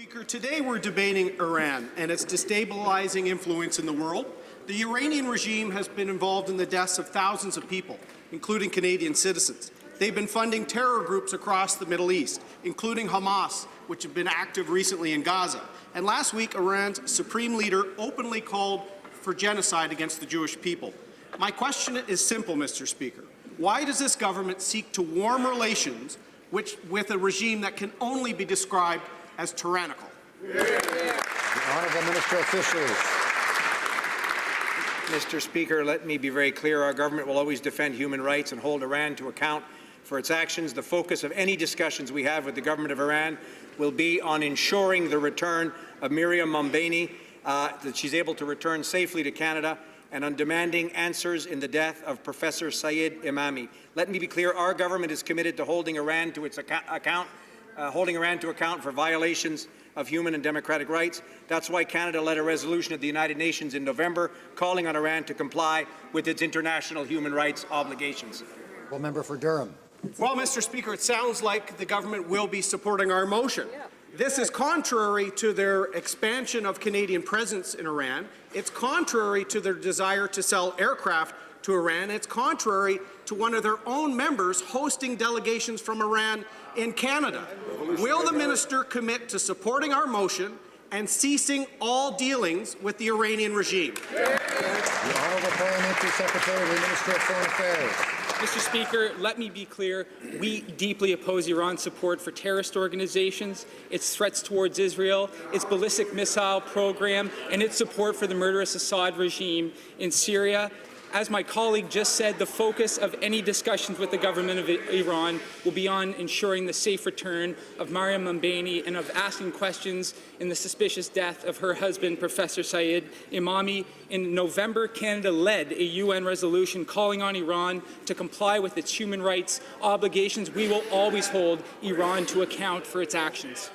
Speaker, today we're debating Iran and its destabilizing influence in the world. The Iranian regime has been involved in the deaths of thousands of people, including Canadian citizens. They've been funding terror groups across the Middle East, including Hamas, which have been active recently in Gaza. And last week, Iran's supreme leader openly called for genocide against the Jewish people. My question is simple, Mr. Speaker. Why does this government seek to warm relations with a regime that can only be described as tyrannical? The Honourable Minister of Fisheries. Mr. Speaker, let me be very clear. Our government will always defend human rights and hold Iran to account for its actions. The focus of any discussions we have with the government of Iran will be on ensuring the return of Miriam Mamdani, that she's able to return safely to Canada, and on demanding answers in the death of Professor Saeed Imami. Let me be clear, our government is committed to holding Iran to its account for violations of human and democratic rights. That's why Canada led a resolution at the United Nations in November calling on Iran to comply with its international human rights obligations. Well, member for Durham. Well, Mr. Speaker, it sounds like the government will be supporting our motion. This is contrary to their expansion of Canadian presence in Iran. It's contrary to their desire to sell aircraft to Iran. It's contrary to one of their own members hosting delegations from Iran in Canada. Will the minister commit to supporting our motion and ceasing all dealings with the Iranian regime? The Honourable Parliamentary Secretary of the Minister of Foreign Affairs. Mr. Speaker, let me be clear. We deeply oppose Iran's support for terrorist organizations, its threats towards Israel, its ballistic missile program, and its support for the murderous Assad regime in Syria. As my colleague just said, the focus of any discussions with the government of Iran will be on ensuring the safe return of Miriam Mamdani and of asking questions in the suspicious death of her husband, Professor Saeed Imami. In November, Canada led a UN resolution calling on Iran to comply with its human rights obligations. We will always hold Iran to account for its actions.